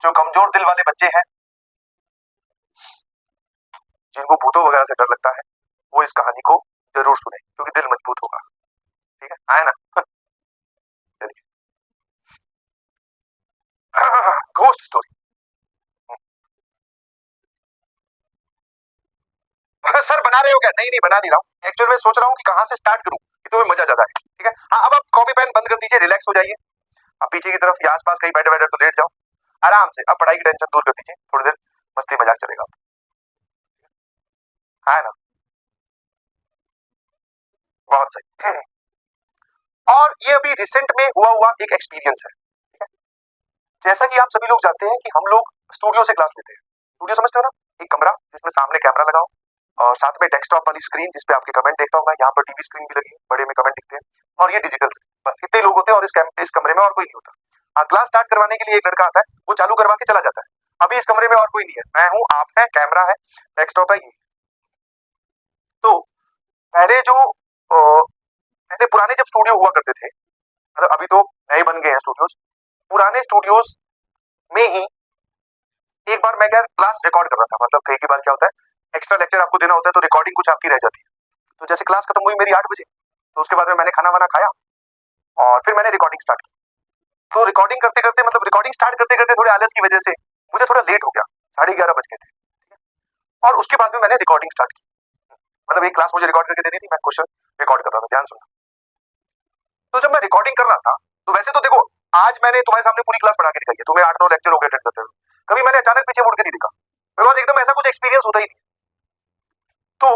जो कमजोर दिल वाले बच्चे हैं, जिनको भूतों वगैरह से डर लगता है, वो इस कहानी को जरूर सुने, क्योंकि दिल मजबूत होगा। ठीक है, आए ना। चलिए, घोस्ट स्टोरी। सर बना रहे हो क्या? नहीं नहीं, बना नहीं रहा हूँ। एक्चुअल में सोच रहा हूँ कि कहाँ से स्टार्ट करूँ कि तुम्हें मजा ज्यादा है। ठीक है, हाँ, अब आप कॉपी पेन बंद कर दीजिए, रिलैक्स हो जाइए। अब पीछे की तरफ या आसपास कहीं बैठे बैठे तो लेट जाओ आराम से। अब पढ़ाई की टेंशन दूर कर दीजिए, थोड़ी देर मस्ती मजाक चलेगा। है ना, बहुत सही। और ये अभी रिसेंट में हुआ हुआ एक एक्सपीरियंस है। ठीक है, जैसा कि आप सभी लोग जानते हैं कि हम लोग स्टूडियो से क्लास लेते हैं। स्टूडियो समझते हो ना, एक कमरा जिसमें सामने कैमरा लगाओ और साथ में डेस्कटॉप वाली स्क्रीन जिसपे आपके कमेंट देखता हूँ मैं। यहाँ पर टीवी स्क्रीन भी लगी है, बड़े में कमेंट दिखते हैं, और ये डिजिटल स्क्रीन। बस इतने लोग होते हैं और इस कमरे में और कोई नहीं होता। हाँ, क्लास स्टार्ट करवाने के लिए एक लड़का आता है, वो चालू करवा के चला जाता है। अभी इस कमरे में और कोई नहीं है, मैं हूँ, आप है, कैमरा है, डेस्कटॉप है, ये। तो पहले जो पहले पुराने जब स्टूडियो हुआ करते थे, मतलब अभी तो नए बन गए हैं स्टूडियोज, पुराने स्टूडियोज में ही एक बार मैं क्या क्लास रिकॉर्ड कर रहा था। मतलब कई बार क्या होता है, एक्स्ट्रा लेक्चर आपको देना होता है तो रिकॉर्डिंग कुछ आपकी रह जाती है। तो जैसे क्लास खत्म हुई मेरी 8 बजे, तो उसके बाद में मैंने खाना वाना खाया और फिर मैंने रिकॉर्डिंग स्टार्ट की। तो रिकॉर्डिंग करते करते, मतलब रिकॉर्डिंग स्टार्ट करते करते थोड़े आलस की वजह से मुझे थोड़ा लेट हो गया, 11:30 बज गए थे। और उसके बाद में मैंने रिकॉर्डिंग स्टार्ट की। मतलब एक क्लास मुझे रिकॉर्ड करके देनी थी, मैं क्वेश्चन रिकॉर्ड कर रहा था, ध्यान सुनना। तो जब मैं रिकॉर्डिंग कर रहा था, तो वैसे तो देखो, आज मैंने तुम्हारे सामने पूरी क्लास पढ़ा के दिखाई है, तुम्हें 8-9 लेक्चर हो गए अटेंड करते हुए, कभी मैंने अचानक पीछे मुड़ के नहीं देखा, बिकॉज एकदम ऐसा कुछ एक्सपीरियंस होता ही नहीं। तो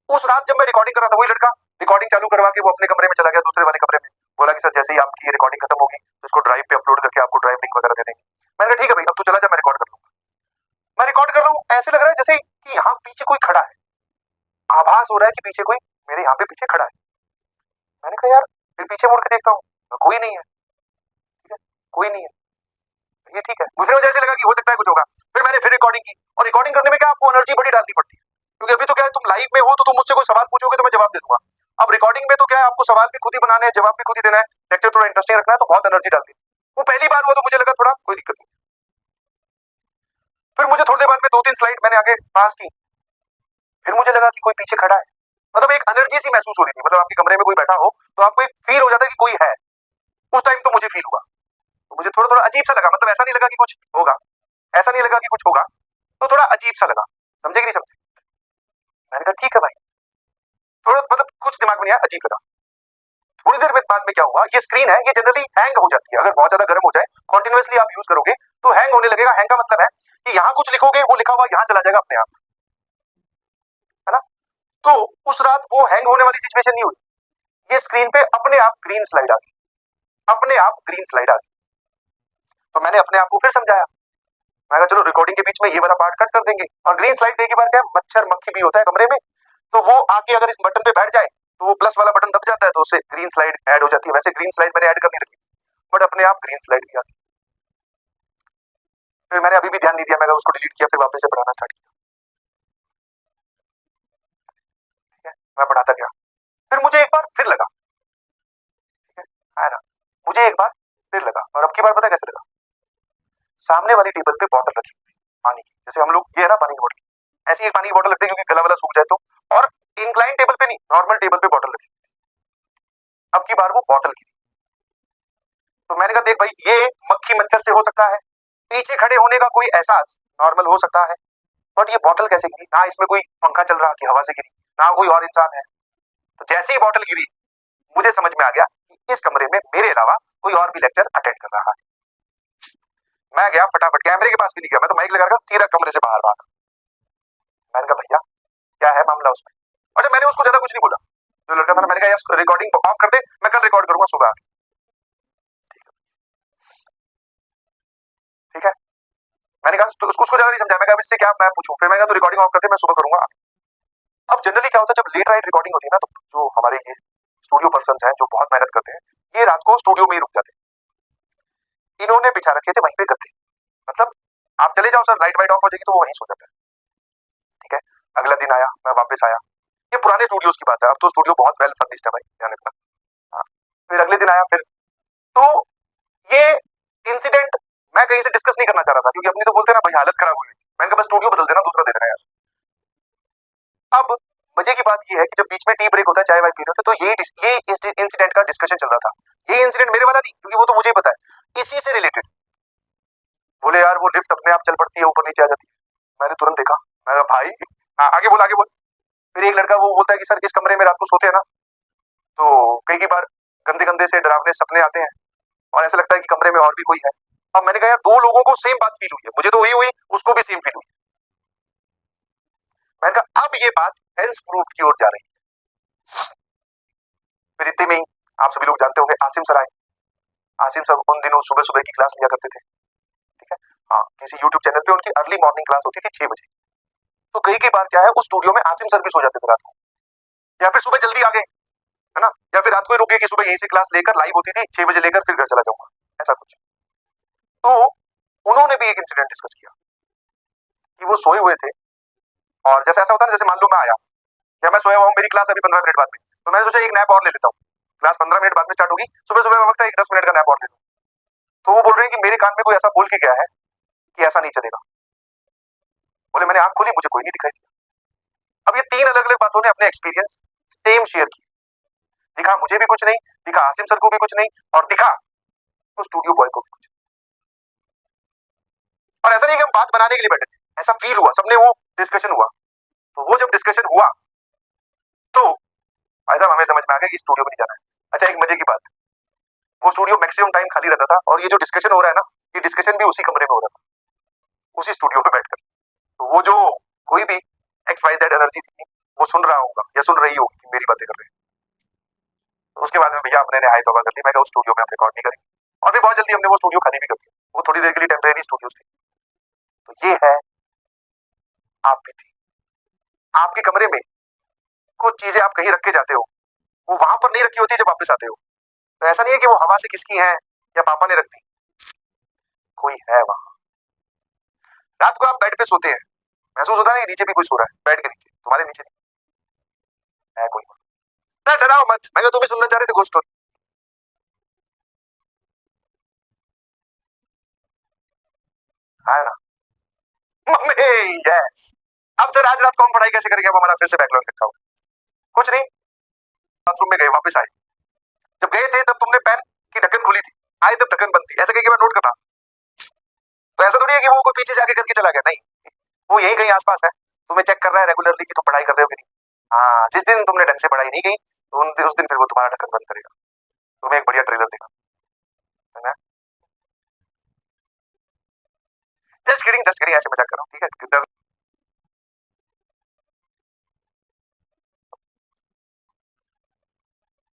उस रात जब मैं रिकॉर्डिंग कर रहा था, वही लड़का रिकॉर्डिंग चालू करवा के वो अपने कमरे में चला गया, दूसरे वाले कमरे में। बोला कि सर जैसे ही आपकी रिकॉर्डिंग खत्म होगी तो इसको ड्राइव पे अपलोड करके आपको ड्राइव लिंक वगैरह दे देंगे। मैंने कहा ठीक है भाई, अब तू चला जा, मैं रिकॉर्ड कर लूंगा। मैं रिकॉर्ड कर रहा हूँ, ऐसे लग रहा है जैसे कि यहाँ पीछे कोई खड़ा है, आभास हो रहा है कि पीछे कोई मेरे यहाँ पे पीछे खड़ा है। मैंने कहा यार, फिर पीछे मुड़ के देखता हूँ, कोई नहीं है। ठीक है, कोई नहीं है, ये ठीक है। मुझे जैसे लगा कि हो सकता है कुछ होगा। फिर मैंने फिर रिकॉर्डिंग की, और रिकॉर्डिंग करने में क्या आपको एनर्जी बड़ी डालनी पड़ती है, क्योंकि अभी तो क्या है, तुम लाइव में हो तो तुम मुझसे कोई सवाल पूछोगे तो मैं जवाब दे दूंगा। अब रिकॉर्डिंग में तो क्या है, आपको सवाल भी खुद ही बनाने हैं, जवाब भी खुद ही देना है, लेक्चर थोड़ा इंटरेस्टिंग रखना है, तो बहुत एनर्जी डालनी है। वो पहली बार हुआ तो मुझे लगा थोड़ा कोई दिक्कत नहीं। फिर मुझे थोड़ी देर बाद में 2-3 स्लाइड मैंने आगे पास की, फिर मुझे लगा कि कोई पीछे खड़ा है। मतलब एक एनर्जी सी महसूस हो रही थी, मतलब आपके कमरे में कोई बैठा हो तो आपको एक फील हो जाता है कि कोई है। उस टाइम तो मुझे फील हुआ, तो मुझे थोड़ा थोड़ा अजीब सा लगा। मतलब ऐसा नहीं लगा कि कुछ होगा, ऐसा नहीं लगा कि कुछ होगा, तो थोड़ा अजीब सा लगा। समझे कि नहीं समझे? मैंने कहा ठीक है भाई, थोड़ा मतलब कुछ दिमाग में नहीं आया, अजीब लगा। थोड़ी देर बाद में क्या हुआ, ये स्क्रीन है, ये जनरली हैंग हो जाती है, अगर बहुत ज्यादा गर्म हो जाए, कॉन्टिन्यूअसली आप यूज करोगे तो हैंग होने लगेगा। हैंग का मतलब है कि यहाँ कुछ लिखोगे, वो लिखा हुआ यहाँ चला जाएगा अपने आप, है ना। तो उस रात वो हैंग होने वाली सिचुएशन नहीं हुई, ये स्क्रीन पे अपने आप ग्रीन स्लाइड आ गई, अपने आप ग्रीन स्लाइड आ गई। तो मैंने अपने आप को फिर समझाया, मैं कहा चलो रिकॉर्डिंग के बीच में ये वाला पार्ट कट कर देंगे, और ग्रीन स्लाइड देने के बाद क्या है, मच्छर मक्खी भी होता है कमरे में, तो वो आके अगर इस बटन पे बैठ जाए तो वो प्लस वाला बटन दब जाता है, तो उससे ग्रीन स्लाइड ऐड हो जाती है। वैसे ग्रीन स्लाइड मैंने ऐड करनी रखी, बट अपने आप ग्रीन स्लाइड भी आ गई। फिर मैंने अभी भी ध्यान नहीं दिया, मैंने उसको डिलीट किया, फिर वापस से पढ़ाना स्टार्ट किया। ठीक है, मैं पढ़ाता गया, फिर मुझे एक बार फिर लगा, ठीक है ना, मुझे एक बार फिर लगा, और अब की बार पता कैसे लगा, सामने वाली टेबल पे बॉटल रखी हुई पानी की, जैसे हम लोग ये है ना पानी की बोतल, ऐसी एक पानी की बोतल रखते हैं क्योंकि गला वाला सूख जाए तो, और इंक्लाइन टेबल पे नहीं, नॉर्मल टेबल पे बॉटल रखी। अब की बार वो बॉटल गिरी, तो मैंने कहा देख भाई, ये मक्खी मच्छर से हो सकता है, पीछे खड़े होने का कोई एहसास नॉर्मल हो सकता है, बट ये बॉटल कैसे गिरी? ना इसमें कोई पंखा चल रहा कि हवा से गिरी, ना कोई और इंसान है। तो जैसे ही बॉटल गिरी, मुझे समझ में आ गया कि इस कमरे में मेरे अलावा कोई और भी लेक्चर अटेंड कर रहा है। मैं गया फटाफट, कैमरे के पास भी नहीं गया, मैं तो माइक लगा सीधा कमरे से बाहर भागा। मैंने कहा भैया क्या है मामला उसमें? अच्छा, मैंने उसको ज्यादा कुछ नहीं बोला, जो लड़का था ना, मैंने कहा यार रिकॉर्डिंग ऑफ कर दे, मैं कल रिकॉर्ड करूंगा सुबह आके। ठीक है, ठीक है, मैंने कहा तो उसको ज्यादा नहीं समझाया, मैं कहा इससे क्या मैं पूछूं, फिर मैंने कहा तो रिकॉर्डिंग ऑफ कर दे, मैं सुबह करूंगा। अब जनरली क्या होता है, जब लेट नाइट रिकॉर्डिंग होती है ना, तो जो हमारे ये स्टूडियो पर्सन हैं जो बहुत मेहनत करते हैं, ये रात को स्टूडियो में ही रुक जाते हैं। इन्होंने बिछा रखे थे वहीं पे गद्दे, मतलब आप चले जाओ सर, लाइट वाइट ऑफ हो जाएगी, तो वो वहीं सो जाता है। ठीक है, अगला दिन आया, मैं वापस आया, ये पुराने स्टूडियोज की बात है, अब तो स्टूडियो बहुत वेल फर्निश्ड है भाई, ध्यान रखना। हाँ, फिर अगले दिन आया, फिर तो ये इंसिडेंट मैं कहीं से डिस्कस नहीं करना चाह रहा था, क्योंकि अपनी तो बोलते हैं ना भाई हालत खराब हुई थी। मैंने कहा बस स्टूडियो बदल देना, दूसरा दे देना यार। अब मजे की बात ये है कि जब बीच में टी ब्रेक होता है, चाय वाय पी रहे होते, तो ये इंसिडेंट का डिस्कशन चल रहा था। ये इंसिडेंट मेरे वाला नहीं, क्योंकि वो तो मुझे ही पता है, इसी से रिलेटेड। बोले यार वो लिफ्ट अपने आप चल पड़ती है, ऊपर नीचे आ जाती है। मैंने तुरंत देखा, मैं कहा भाई हाँ आगे बोल आगे बोल। फिर एक लड़का वो बोलता है कि सर इस कमरे में रात को सोते हैं ना, तो कई बार गंदे गंदे से डरावने सपने आते हैं और ऐसा लगता है कि कमरे में और भी कोई है। अब मैंने कहा यार दो लोगों को सेम बात फील हुई है, मुझे तो वही हुई, उसको भी सेम फील हुई। मैंने कहा अब ये बात हेंस प्रूफ की ओर जा रही है। फिर इतने में ही आप सभी लोग जानते होंगे आसिम सर आए। आसिम सर उन दिनों सुबह सुबह की क्लास लिया करते थे, ठीक है। हाँ, किसी यूट्यूब चैनल पे उनकी अर्ली मॉर्निंग क्लास होती थी 6 बजे। तो कई बार क्या है, उस स्टूडियो में आसिम सर भी सो जाते थे रात को, या फिर सुबह जल्दी आ गए, है ना, या फिर रात को ही रुके कि सुबह यहीं से क्लास लेकर लाइव होती थी 6 बजे लेकर फिर घर चला जाऊंगा, ऐसा कुछ। तो उन्होंने भी एक इंसिडेंट डिस्कस किया कि वो सोए हुए थे, और जैसे ऐसा होता है ना, जैसे मान लो मैं आया या मैं सोया हुआ हूँ, मेरी क्लास अभी 15 मिनट बाद में, तो मैंने सोचा एक नैप और ले लेता हूँ, क्लास 15 मिनट बाद में स्टार्ट होगी, सुबह सुबह का वक्त है, एक 10 मिनट का नैप और ले लूँ। तो वो बोल रहे हैं कि मेरे कान में कोई ऐसा बोल के गया है कि ऐसा नहीं चलेगा। बोले मैंने आंख खोली, मुझे कोई नहीं दिखाई दिया। अब ये 3 अलग अलग बातों ने अपने एक्सपीरियंस सेम शेयर किए। दिखा मुझे भी कुछ नहीं, दिखा आसिम सर को भी कुछ नहीं, और दिखा उस स्टूडियो बॉय को भी कुछ। और ऐसा नहीं कि हम बात बनाने के लिए बैठे थे, ऐसा फील हुआ, सबने वो डिस्कशन हुआ। तो वो जब डिस्कशन हुआ तो भाई साहब हमें समझ में आ गया कि स्टूडियो में नहीं जाना है। अच्छा एक मजे की बात, वो स्टूडियो मैक्सिमम टाइम खाली रहता था, और ये जो डिस्कशन हो रहा है ना, ये डिस्कशन भी उसी कमरे में हो रहा था, उसी स्टूडियो में बैठकर। तो वो जो कोई भी XYZ एनर्जी थी, वो सुन रहा होगा या सुन रही होगी कि मेरी बातें कर रहे हैं। तो उसके बाद में भैया अपने ने हाई तौबा कर ली, मैं उस स्टूडियो में हम रिकॉर्ड नहीं करेंगे, और फिर बहुत जल्दी हमने वो स्टूडियो खाली भी कर दिया। वो थोड़ी देर के लिए टेम्परेरी स्टूडियोज थे। तो ये है, आप भी थी, आपके कमरे में कुछ चीजें आप कहीं रख के जाते हो, वो वहां पर नहीं रखी होती जब वापस आते हो। तो ऐसा नहीं है कि वो हवा से किसकी है या पापा ने रख दी, कोई है वहां। रात को आप बेड पे सोते हैं, महसूस होता है कि नीचे भी कोई सो रहा है, बेड के नीचे, तुम्हारे नीचे नहीं है कोई। ना डराओ मत, मैं तुम्हें सुनना चाह रहे थे घोस्ट स्टोरी, है ना। Mummy yes. अब सर आज रात को हम पढ़ाई कैसे करेंगे, अब हमारा फिर से बैकलॉग रखा हुआ। कुछ नहीं, बाथरूम में गए, वापस आए, जब गए थे तब तुमने पेन की ढक्कन खोली थी, आए तब ढक्कन बंद थी, ऐसा कई बार नोट करना। तो ऐसा थोड़ी है कि वो कोई पीछे से आके करके चला गया, नहीं, वो यही कहीं आसपास है, तुम्हें चेक कर रहा है रेगुलरली कि तुम पढ़ाई कर रहे हो कि नहीं। हाँ, जिस दिन तुमने ढंग से पढ़ाई नहीं की, तो उस दिन फिर वो तुम्हारा ढक्कन बंद करेगा। तुम्हें एक बढ़िया ट्रेलर देगा, है ना। जस्ट किडिंग, ऐसे मजाक कर रहा हूँ, ठीक है।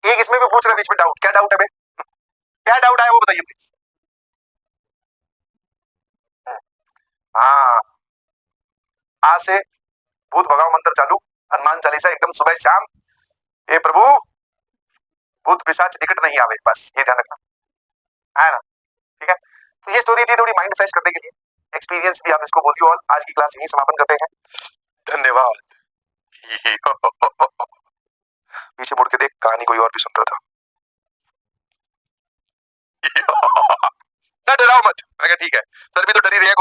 एक इसमें भी पूछ रहा बीच में डाउट, क्या डाउट है बे, क्या डाउट है वो बताइए प्लीज। हाँ, आज से भूत भगाओ मंत्र चालू, हनुमान चालीसा एकदम सुबह शाम। हे प्रभु, भूत पिशाच निकट नहीं आवे, बस ये ध्यान रखना, है ना, ठीक है। तो ये स्टोरी थी थोड़ी माइंड फ्रेश करने के लिए, एक्सपीरियंस भी आप इसको बोलिए, और आज की क्लास यही समापन करते हैं। धन्यवाद। पीछे मुड़ के देख, कहानी कोई और भी सुन रहा था। सर डराओ मत, मैं कहा ठीक है, सर भी तो डरी रहे हैं।